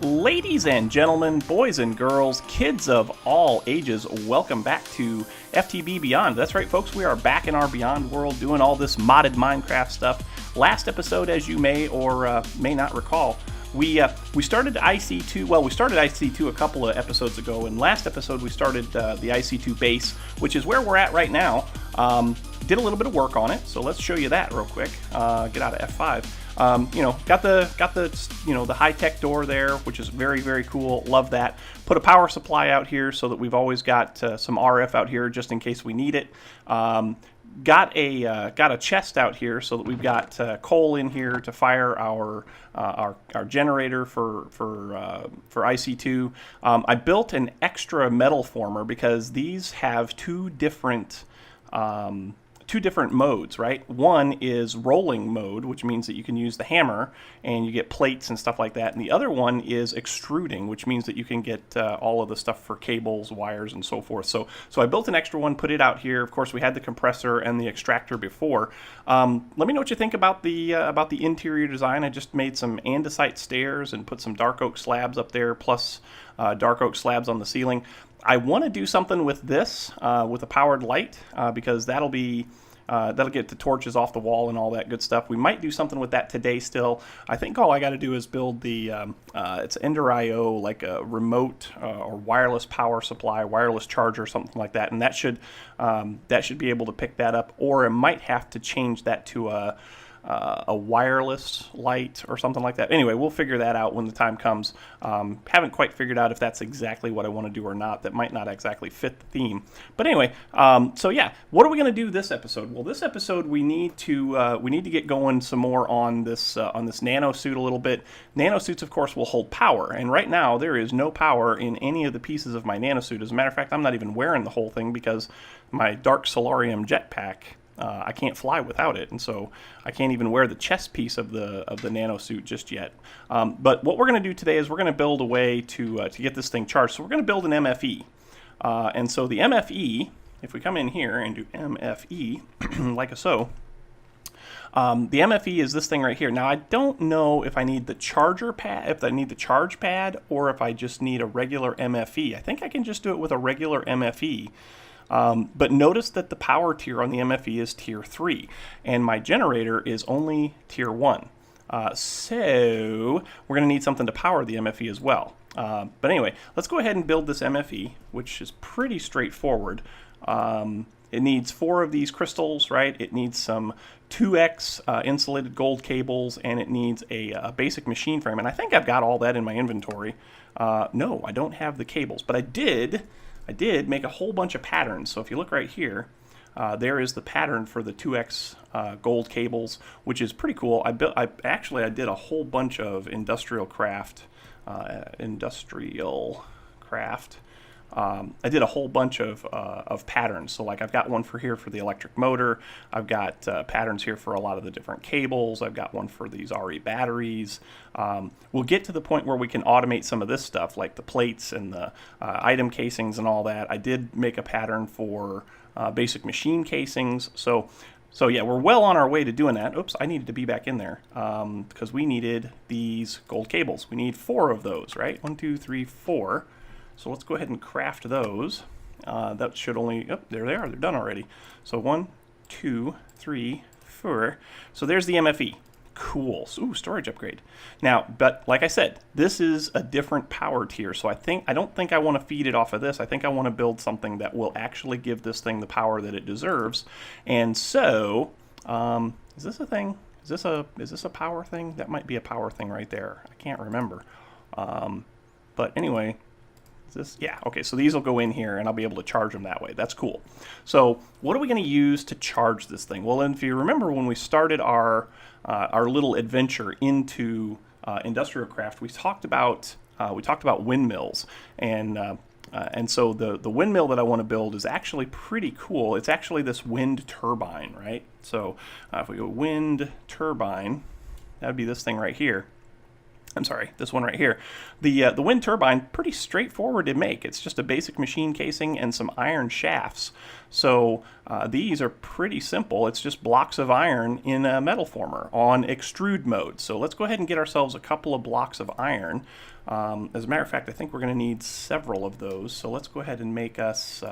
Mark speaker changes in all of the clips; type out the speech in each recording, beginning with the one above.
Speaker 1: Ladies and gentlemen, boys and girls, kids of all ages, welcome back to FTB Beyond. That's right, folks, we are back in our Beyond world doing all this modded Minecraft stuff. Last episode, as you may or may not recall, we started IC2, well, we started IC2 a couple of episodes ago, and last episode we started the IC2 base, which is where we're at right now. Did a little bit of work on it, so let's show you that real quick. Get out of F5. Got the high-tech door there, which is very, very cool. Love that. Put a power supply out here so that we've always got some RF out here just in case we need it. Got a chest out here so that we've got coal in here to fire our generator for IC2. I built an extra metal former because these have two different modes, right? One is rolling mode, which means that you can use the hammer and you get plates and stuff like that. And the other one is extruding, which means that you can get all of the stuff for cables, wires, and so forth. So I built an extra one, put it out here. Of course, we had the compressor and the extractor before. Let me know what you think about the interior design. I just made some andesite stairs and put some dark oak slabs up there, plus dark oak slabs on the ceiling. I want to do something with this, with a powered light, because that'll get the torches off the wall and all that good stuff. We might do something with that today still. I think all I got to do is build the, it's Ender IO, like a remote or wireless power supply, wireless charger, something like that. And that should be able to pick that up, or it might have to change that to a wireless light or something like that. Anyway, we'll figure that out when the time comes. Haven't quite figured out if that's exactly what I want to do or not. That might not exactly fit the theme. But anyway, so yeah, what are we going to do this episode? Well, this episode we need to get going some more on this nanosuit a little bit. Nanosuits, of course, will hold power, and right now there is no power in any of the pieces of my nanosuit. As a matter of fact, I'm not even wearing the whole thing because my dark solarium jetpack, I can't fly without it, and so I can't even wear the chest piece of the nanosuit just yet. But what we're going to do today is we're going to build a way to get this thing charged. So we're going to build an MFE, and so the MFE, if we come in here and do MFE like so, the MFE is this thing right here. Now I don't know if I need the charger pad, if I need the charge pad, or if I just need a regular MFE. I think I can just do it with a regular MFE. But notice that the power tier on the MFE is tier 3, and my generator is only tier 1. So we're going to need something to power the MFE as well. But anyway, let's go ahead and build this MFE, which is pretty straightforward. It needs 4 of these crystals, right? It needs some 2x insulated gold cables, and it needs a basic machine frame. And I think I've got all that in my inventory. No, I don't have the cables, but I did make a whole bunch of patterns. So if you look right here, there is the pattern for the 2x gold cables, which is pretty cool. I did a whole bunch of industrial craft. I did a whole bunch of patterns. So like I've got one for here for the electric motor. I've got patterns here for a lot of the different cables. I've got one for these RE batteries. We'll get to the point where we can automate some of this stuff, like the plates and the item casings and all that. I did make a pattern for basic machine casings. So yeah, we're well on our way to doing that. Oops, I needed to be back in there because we needed these gold cables. We need 4 of those, right? 1, 2, 3, 4. So let's go ahead and craft those. That should only, oh, there they are, they're done already. So 1, 2, 3, 4. So there's the MFE. Cool. Ooh, storage upgrade. Now, but like I said, this is a different power tier. So I don't think I want to feed it off of this. I think I want to build something that will actually give this thing the power that it deserves. And so, is this a thing? Is this a power thing? That might be a power thing right there. I can't remember. But anyway, yeah, okay, so these will go in here and I'll be able to charge them that way. That's cool. So what are we going to use to charge this thing? Well, if you remember when we started our little adventure into industrial craft, we talked about windmills, and so the windmill that I want to build is actually pretty cool. It's actually this wind turbine, right? So if we go wind turbine, that would be this thing right here. I'm sorry, this one right here. The wind turbine, pretty straightforward to make. It's just a basic machine casing and some iron shafts. So these are pretty simple. It's just blocks of iron in a metal former on extrude mode. So let's go ahead and get ourselves a couple of blocks of iron. As a matter of fact, I think we're going to need several of those. So let's go ahead and make us,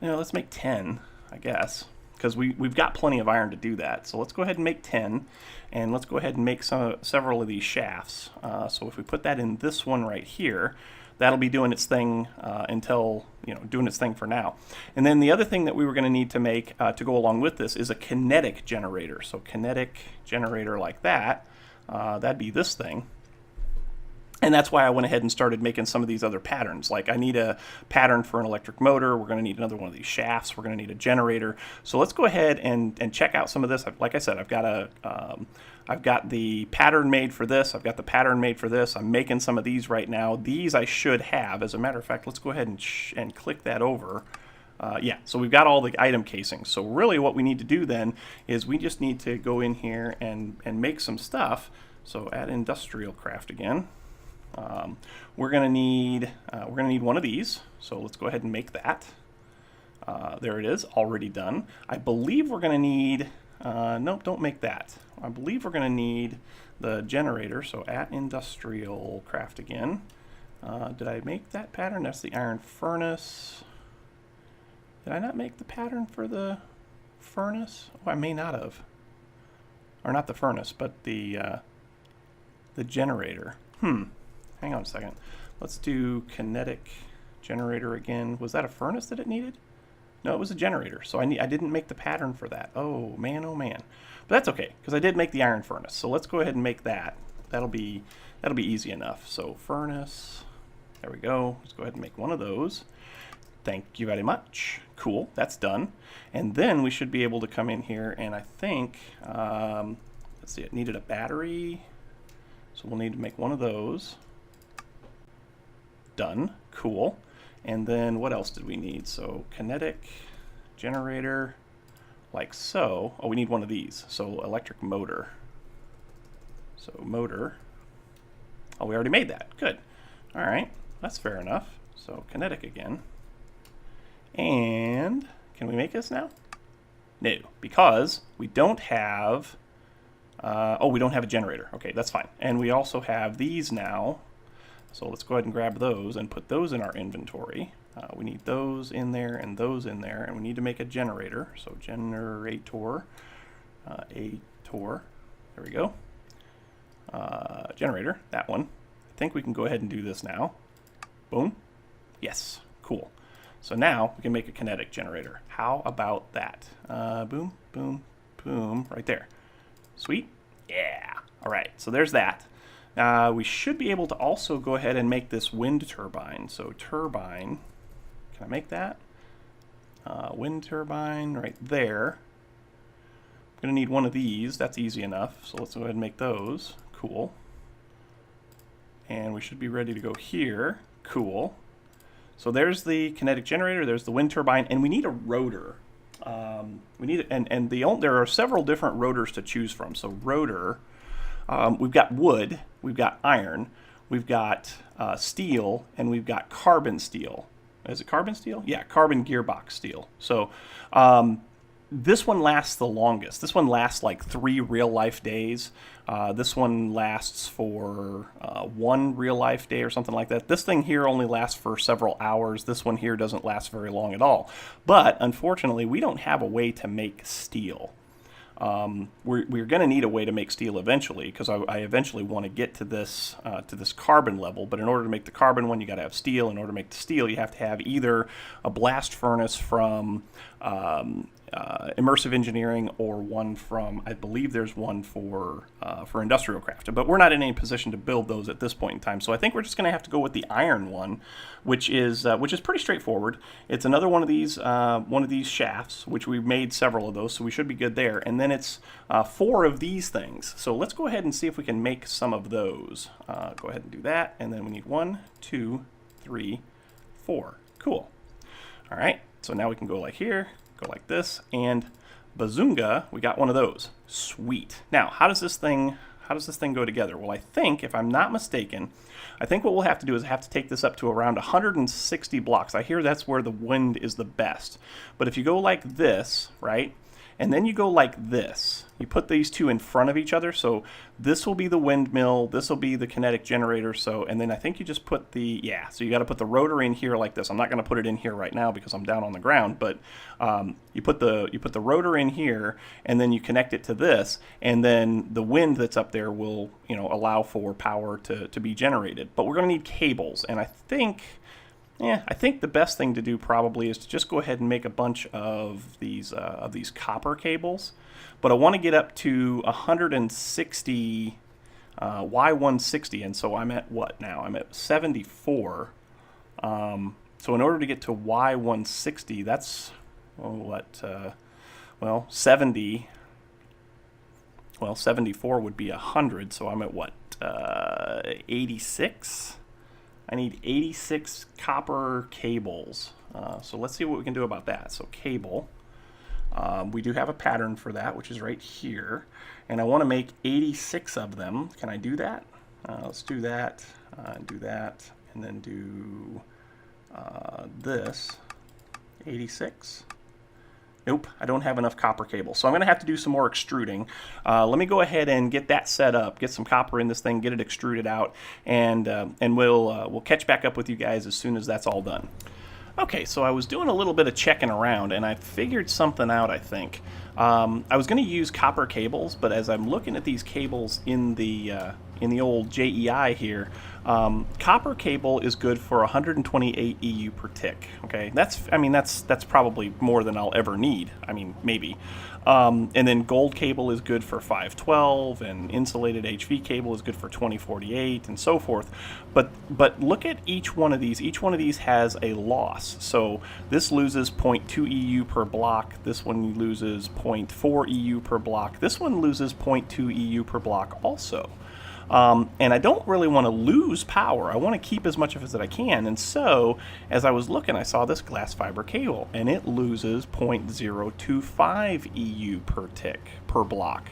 Speaker 1: let's make 10, I guess, because we've got plenty of iron to do that. So let's go ahead and make 10, and let's go ahead and make several of these shafts. So if we put that in this one right here, that'll be doing its thing until, doing its thing for now. And then the other thing that we were going to need to make to go along with this is a kinetic generator. So kinetic generator like that, that'd be this thing. And that's why I went ahead and started making some of these other patterns. Like I need a pattern for an electric motor. We're going to need another one of these shafts. We're going to need a generator. So let's go ahead and check out some of this. Like I said, I've got the pattern made for this. I've got the pattern made for this. I'm making some of these right now. These I should have. As a matter of fact, let's go ahead and click that over. Yeah, so we've got all the item casings. So really what we need to do then is we just need to go in here and make some stuff. So add industrial craft again. We're gonna need one of these, so let's go ahead and make that. There it is, already done. I believe we're gonna need, nope, don't make that. I believe we're gonna need the generator, so at industrial craft again. Did I make that pattern? That's the iron furnace. Did I not make the pattern for the furnace? Oh, I may not have. Or not the furnace, but the generator. Hang on a second. Let's do kinetic generator again. Was that a furnace that it needed? No, it was a generator. So I didn't make the pattern for that. Oh man, oh man. But that's okay, because I did make the iron furnace. So let's go ahead and make that. That'll be easy enough. So furnace. There we go. Let's go ahead and make one of those. Thank you very much. Cool, that's done. And then we should be able to come in here and I think, let's see, it needed a battery. So we'll need to make one of those. Done. Cool. And then what else did we need? So kinetic generator, like so. Oh, we need one of these. So electric motor. So motor. Oh, we already made that. Good. All right. That's fair enough. So kinetic again. And can we make this now? No, because we don't have, we don't have a generator. Okay, that's fine. And we also have these now. So let's go ahead and grab those and put those in our inventory. We need those in there and those in there, and we need to make a generator. So generator, there we go. Generator, that one. I think we can go ahead and do this now. Boom. Yes, cool. So now we can make a kinetic generator. How about that? Boom, boom, boom, right there. Sweet. Yeah. All right, so there's that. We should be able to also go ahead and make this wind turbine. So turbine, can I make that? Wind turbine right there. I'm going to need one of these. That's easy enough. So let's go ahead and make those. Cool. And we should be ready to go here. Cool. So there's the kinetic generator, there's the wind turbine, and we need a rotor. There are several different rotors to choose from. So rotor, we've got wood, we've got iron, we've got steel, and we've got carbon steel. Is it carbon steel? Yeah, carbon gearbox steel. So this one lasts the longest. This one lasts like 3 real-life days. This one lasts for 1 real-life day or something like that. This thing here only lasts for several hours. This one here doesn't last very long at all. But unfortunately, we don't have a way to make steel. We're going to need a way to make steel eventually, because I eventually want to get to this carbon level. But in order to make the carbon one, you got to have steel. In order to make the steel, you have to have either a blast furnace from immersive engineering, or one from, I believe there's one for industrial craft. But we're not in any position to build those at this point in time. So I think we're just going to have to go with the iron one, which is pretty straightforward. It's another one of these shafts, which we've made several of those, so we should be good there. And then it's 4 of these things. So let's go ahead and see if we can make some of those. Go ahead and do that. And then we need 1, 2, 3, 4. Cool. All right. So now we can go like here, go like this, and bazoonga, we got one of those. Sweet. Now, how does this thing how does this thing go together? Well, I think, if I'm not mistaken, I think what we'll have to do is have to take this up to around 160 blocks. I hear that's where the wind is the best. But if you go like this, right, and then you go like this, you put these two in front of each other, so this will be the windmill, this will be the kinetic generator, so, and then I think you just put the, yeah, so you got to put the rotor in here like this. I'm not going to put it in here right now because I'm down on the ground, but you put the rotor in here, and then you connect it to this, and then the wind that's up there will, you know, allow for power to be generated. But we're going to need cables, and I think the best thing to do probably is to just go ahead and make a bunch of these copper cables. But I want to get up to 160 Y160, and so I'm at what now? I'm at 74. So in order to get to Y160, that's well, 70. Well, 74 would be 100, so I'm at what? 86. I need 86 copper cables. So let's see what we can do about that. So cable. We do have a pattern for that, which is right here. And I want to make 86 of them. Can I do that? Let's do that, and then do this. 86. Nope, I don't have enough copper cable. So I'm going to have to do some more extruding. Let me go ahead and get that set up, get some copper in this thing, get it extruded out, and we'll catch back up with you guys as soon as that's all done. Okay, so I was doing a little bit of checking around, and I figured something out, I think. I was going to use copper cables, but as I'm looking at these cables in the old JEI here, copper cable is good for 128 EU per tick. Okay, that's probably more than I'll ever need. I mean, maybe. And then gold cable is good for 512, and insulated HV cable is good for 2048, and so forth. But look at each one of these. Each one of these has a loss. So this loses 0.2 EU per block. This one loses 0.4 EU per block. This one loses 0.2 EU per block also. And I don't really want to lose power. I want to keep as much of it as I can. And so, as I was looking, I saw this glass fiber cable, and it loses 0.025 EU per tick per block.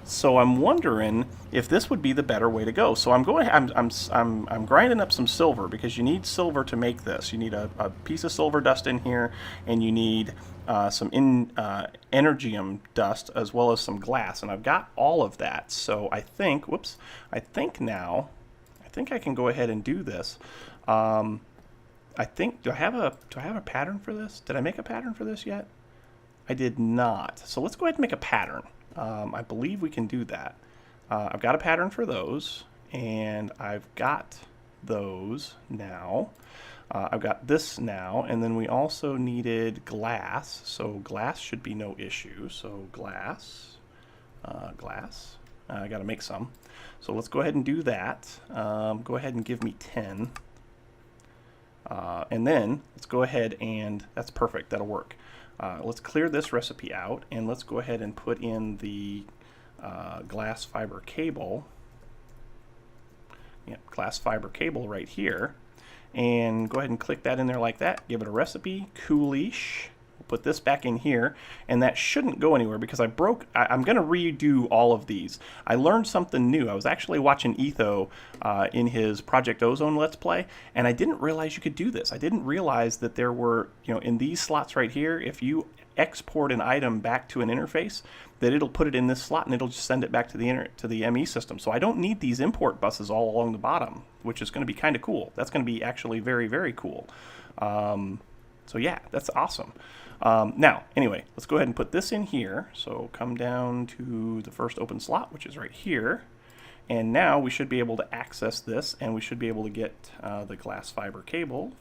Speaker 1: So I'm wondering if this would be the better way to go. So I'm grinding up some silver, because you need silver to make this. You need a piece of silver dust in here, and you need some energium dust, as well as some glass, and I've got all of that. So I think, I think I can go ahead and do this. I think, do I have a pattern for this? Did I make a pattern for this yet? I did not. So let's go ahead and make a pattern. I believe we can do that. I've got a pattern for those, and I've got those now. I've got this now, and then we also needed glass, so glass should be no issue. So glass, I got to make some. So let's go ahead and do that. Go ahead and give me 10. And then let's go ahead and, that's perfect, that'll work. Let's clear this recipe out, and let's go ahead and put in the glass fiber cable. Yep, glass fiber cable right here. And go ahead and click that in there like that. Give it a recipe, coolish. We'll put this back in here, and that shouldn't go anywhere because I'm going to redo all of these. I learned something new. I was actually watching Etho in his Project Ozone Let's Play, and I didn't realize you could do this. I didn't realize that there were, in these slots right here, if you export an item back to an interface, that it'll put it in this slot and it'll just send it back to the ME system. So I don't need these import buses all along the bottom, which is going to be kind of cool. That's going to be actually very, very cool. So yeah, that's awesome. Now, anyway, let's go ahead and put this in here. So come down to the first open slot, which is right here. And now we should be able to access this, and we should be able to get the glass fiber cable.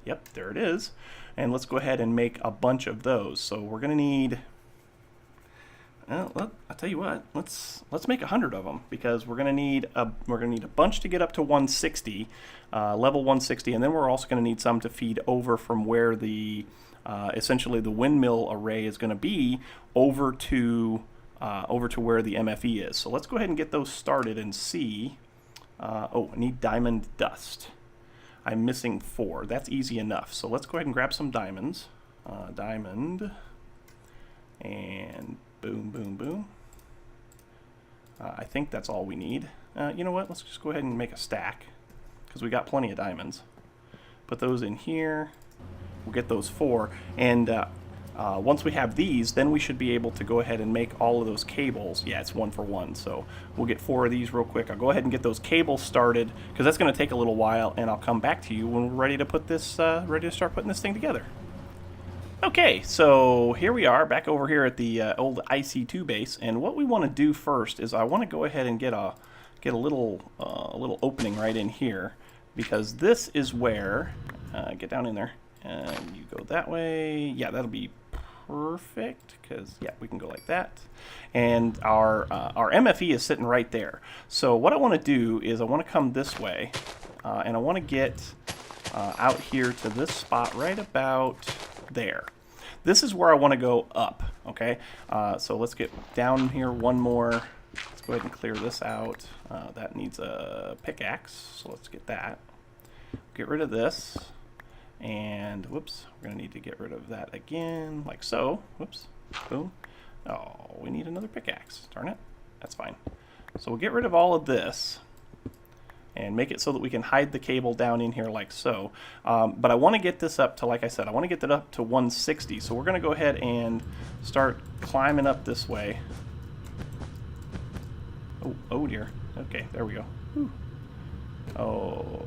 Speaker 1: Yep, there it is. And let's go ahead and make a bunch of those. So we're going to need, well, I'll tell you what, let's make 100 of them, because we're going to need a bunch to get up to 160, level 160, and then we're also going to need some to feed over from where the essentially the windmill array is going to be over to where the MFE is. So let's go ahead and get those started and see. Oh, I need diamond dust. I'm missing 4. That's easy enough. So let's go ahead and grab some diamonds. Diamond. And boom, boom, boom. I think that's all we need. You know what? Let's just go ahead and make a stack because we got plenty of diamonds. Put those in here. We'll get those 4. And once we have these, then we should be able to go ahead and make all of those cables. Yeah, it's 1 for 1. So we'll get 4 of these real quick. I'll go ahead and get those cables started because that's going to take a little while, and I'll come back to you when we're ready to put this, ready to start putting this thing together. Okay, so here we are back over here at the old IC2 base, and what we want to do first is I want to go ahead and get a little opening right in here, because this is where get down in there and you go that way. Yeah, that'll be perfect because yeah, we can go like that, and our MFE is sitting right there. So what I want to do is I want to come this way, and I want to get out here to this spot right about there. This is where I want to go up, okay? So let's get down here one more. Let's go ahead and clear this out. That needs a pickaxe, so let's get that. Get rid of this. And, whoops, we're going to need to get rid of that again, like so. Whoops, boom. Oh, we need another pickaxe. Darn it. That's fine. So we'll get rid of all of this and make it so that we can hide the cable down in here like so. But I want to get this up to, like I said, I want to get that up to 160. So we're going to go ahead and start climbing up this way. Oh dear. Okay, there we go. Whew. Oh,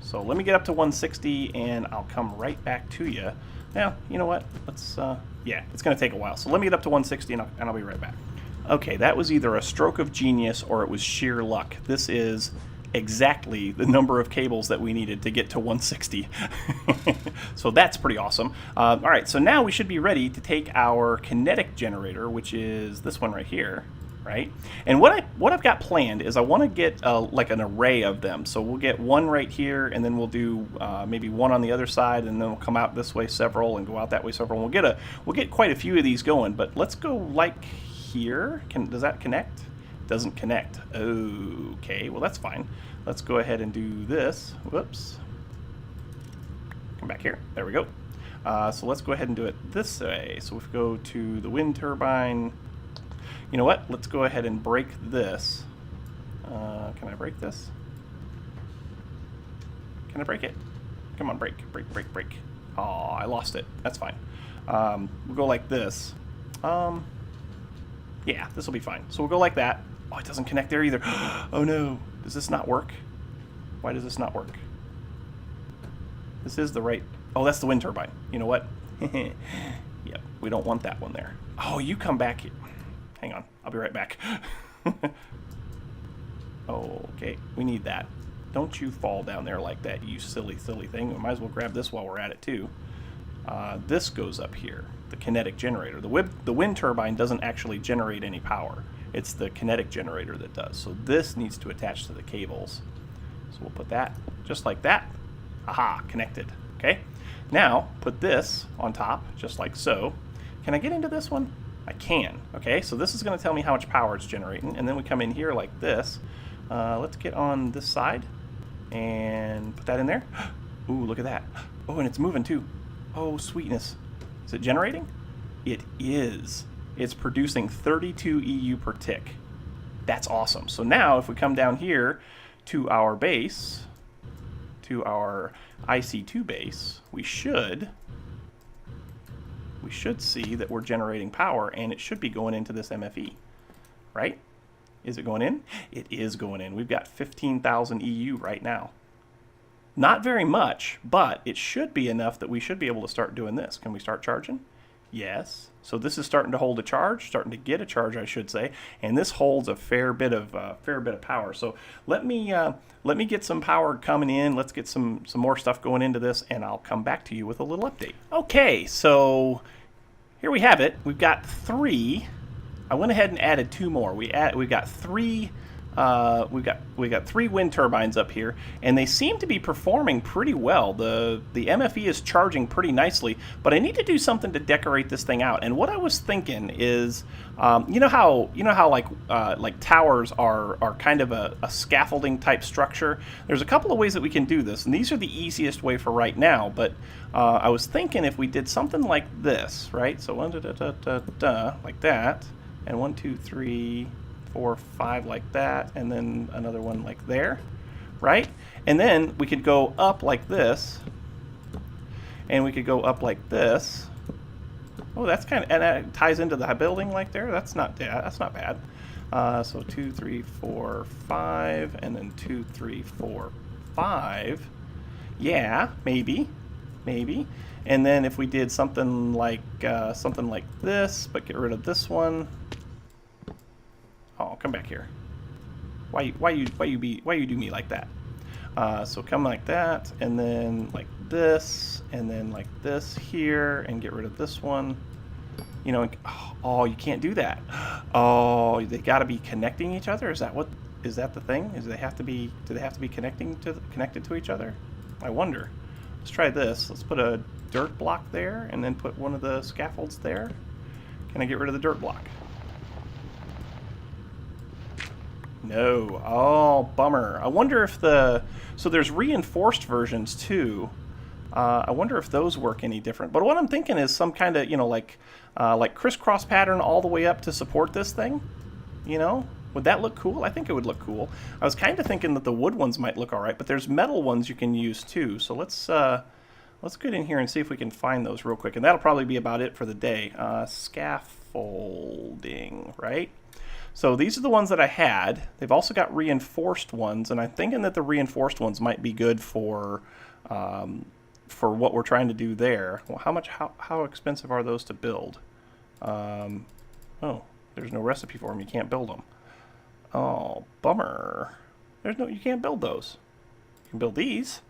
Speaker 1: so let me get up to 160 and I'll come right back to you. Now, you know what? Let's, yeah, it's going to take a while. So let me get up to 160 and I'll be right back. Okay, that was either a stroke of genius or it was sheer luck. This is exactly the number of cables that we needed to get to 160. So that's pretty awesome. All right, so now we should be ready to take our kinetic generator, which is this one right here, right? And what I've got planned is I want to get like an array of them. So we'll get one right here, and then we'll do maybe one on the other side, and then we'll come out this way several, and go out that way several. And we'll get quite a few of these going. But let's go like here. Does that connect? Doesn't connect. Okay, well that's fine. Let's go ahead and do this. Whoops. Come back here. There we go. So let's go ahead and do it this way. So if we go to the wind turbine, you know what? Let's go ahead and break this. Can I break this? Can I break it? Come on, break. Oh, I lost it. That's fine. We'll go like this. Yeah, this will be fine. So we'll go like that. Oh, it doesn't connect there either. Oh no, does this not work? Why does this not work? This is the right, oh, that's the wind turbine. You know what? Yep, we don't want that one there. Oh, you come back here. Hang on, I'll be right back. Okay, we need that. Don't you fall down there like that, you silly thing. We might as well grab this while we're at it too. This goes up here, the kinetic generator. The wind turbine doesn't actually generate any power. It's the kinetic generator that does. So this needs to attach to the cables. So we'll put that just like that. Aha, connected. Okay. Now put this on top, just like so. Can I get into this one? I can. Okay, so this is going to tell me how much power it's generating, and then we come in here like this. Let's get on this side and put that in there. Ooh, look at that. Oh, and it's moving too. Oh, sweetness. Is it generating? It is. It's producing 32 EU per tick. That's awesome. So now if we come down here to our base, to our IC2 base, we should see that we're generating power, and it should be going into this MFE, right? Is it going in? It is going in. We've got 15,000 EU right now. Not very much, but it should be enough that we should be able to start doing this. Can we start charging? Yes. So this is starting to hold a charge, starting to get a charge, I should say, and this holds a fair bit of power. So let me get some power coming in. Let's get some more stuff going into this, and I'll come back to you with a little update. Okay, so here we have it. We've got 3. I went ahead and added 2 more. We've got 3. We got 3 wind turbines up here, and they seem to be performing pretty well. The MFE is charging pretty nicely, but I need to do something to decorate this thing out. And what I was thinking is, you know how like towers are kind of a scaffolding type structure. There's a couple of ways that we can do this, and these are the easiest way for right now. But I was thinking if we did something like this, right? So 1, like that, and 1, 2, 3. 4, 5 like that, and then another one like there, right? And then we could go up like this, and we could go up like this. Oh, that's kind of, and that ties into the building like there. That's not bad. So 2, 3, 4, 5, and then 2, 3, 4, 5. Yeah, maybe. And then if we did something like this, but get rid of this one. Oh, come back here. Why you do me like that? So come like that, and then like this, and then like this here, and get rid of this one. You know, oh, you can't do that. Oh, they got to be connecting each other. Is that the thing? Do they have to be connected to each other? I wonder. Let's try this. Let's put a dirt block there, and then put one of the scaffolds there. Can I get rid of the dirt block? No. Oh, bummer. I wonder if so there's reinforced versions too. I wonder if those work any different. But what I'm thinking is some kind of, like crisscross pattern all the way up to support this thing. Would that look cool? I think it would look cool. I was kind of thinking that the wood ones might look all right, but there's metal ones you can use too. So let's get in here and see if we can find those real quick. And that'll probably be about it for the day. Scaffolding, right? So these are the ones that I had. They've also got reinforced ones, and I'm thinking that the reinforced ones might be good for what we're trying to do there. Well, how expensive are those to build? Oh, there's no recipe for them. You can't build them. Oh, bummer. You can't build those. You can build these,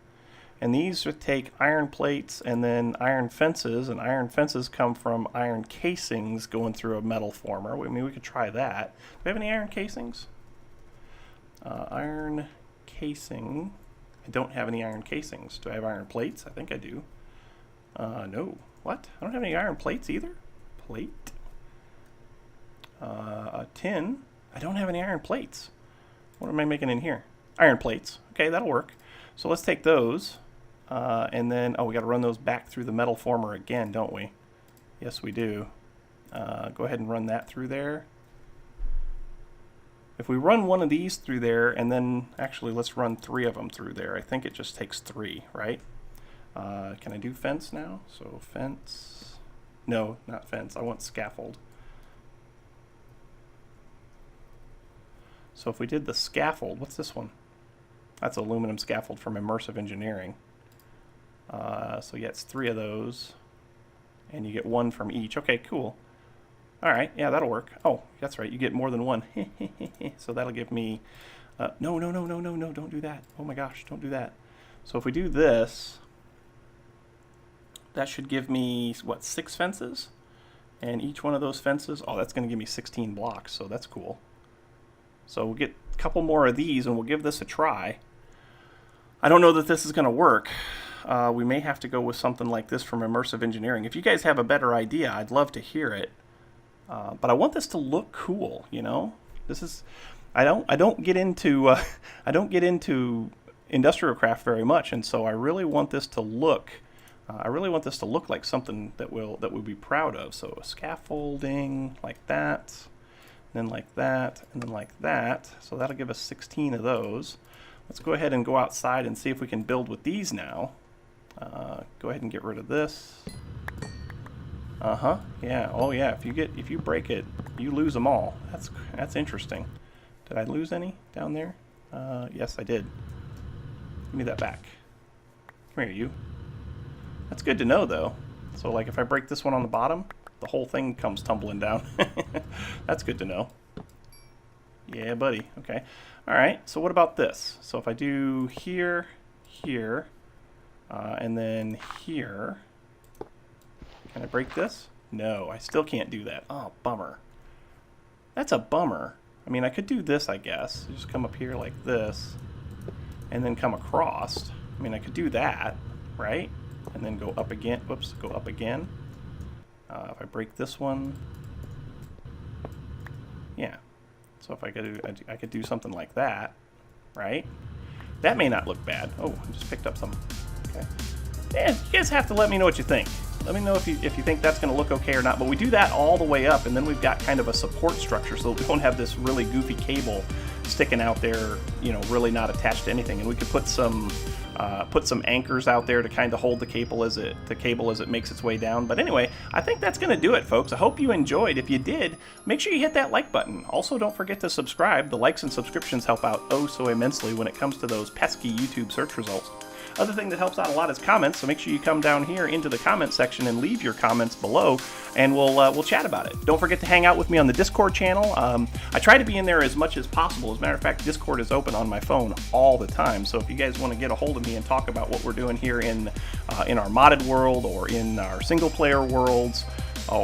Speaker 1: and these would take iron plates and then iron fences, and iron fences come from iron casings going through a metal former. I mean, we could try that. Do we have any iron casings? Iron casing. I don't have any iron casings. Do I have iron plates? I think I do. No. What? I don't have any iron plates either? Plate. A tin. I don't have any iron plates. What am I making in here? Iron plates. Okay, that'll work. So let's take those. And then, we got to run those back through the metal former again, don't we? Yes, we do. Go ahead and run that through there. If we run one of these through there, and then, actually, let's run 3 of them through there. I think it just takes 3, right? Can I do fence now? So fence. No, not fence. I want scaffold. So if we did the scaffold, what's this one? That's aluminum scaffold from Immersive Engineering. So yeah, it's 3 of those, and you get 1 from each. Okay, cool. All right, yeah, that'll work. Oh, that's right, you get more than 1. So that'll give me, no, don't do that. Oh my gosh, don't do that. So if we do this, that should give me, what, 6 fences? And each one of those fences, that's going to give me 16 blocks, so that's cool. So we'll get a couple more of these, and we'll give this a try. I don't know that this is going to work. We may have to go with something like this from Immersive Engineering. If you guys have a better idea, I'd love to hear it. But I want this to look cool, This is, I don't get into industrial craft very much, and so I really want this to look. Like something that we'll be proud of. So scaffolding like that, then like that, and then like that. So that'll give us 16 of those. Let's go ahead and go outside and see if we can build with these now. Go ahead and get rid of this. Yeah. Oh yeah. If you break it, you lose them all. That's interesting. Did I lose any down there? Yes, I did. Give me that back. Come here, you. That's good to know, though. So, like, if I break this one on the bottom, the whole thing comes tumbling down. That's good to know. Yeah, buddy. Okay. All right. So what about this? So if I do here, here, and then here, can I break this? No, I still can't do that. Oh, bummer. That's a bummer. I mean, I could do this, I guess. Just come up here like this, and then come across. I mean, I could do that, right? And then go up again. Whoops, go up again. If I break this one, yeah. So if I could do something like that, right? That may not look bad. Oh, I just picked up some. Okay. Yeah, you guys have to let me know what you think. Let me know if you think that's going to look okay or not. But we do that all the way up, and then we've got kind of a support structure so that we don't have this really goofy cable sticking out there, you know, really not attached to anything. And we could put some anchors out there to kind of hold the cable as it makes its way down. But anyway, I think that's going to do it, folks. I hope you enjoyed. If you did, make sure you hit that like button. Also, don't forget to subscribe. The likes and subscriptions help out oh so immensely when it comes to those pesky YouTube search results. Other thing that helps out a lot is comments, so make sure you come down here into the comment section and leave your comments below, and we'll chat about it. Don't forget to hang out with me on the Discord channel. I try to be in there as much as possible. As a matter of fact, Discord is open on my phone all the time, so if you guys want to get a hold of me and talk about what we're doing here in our modded world or in our single-player worlds,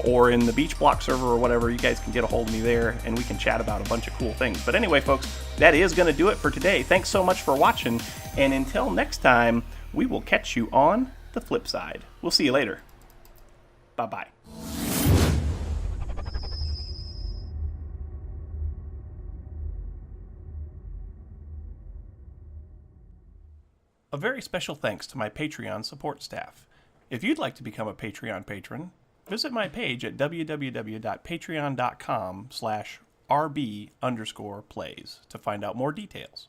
Speaker 1: or in the beach block server or whatever, you guys can get a hold of me there and we can chat about a bunch of cool things. But anyway, folks, that is going to do it for today. Thanks so much for watching, and until next time, we will catch you on the flip side. We'll see you later. Bye-bye. A very special thanks to my Patreon support staff. If you'd like to become a Patreon patron, visit my page at www.patreon.com/rb_plays to find out more details.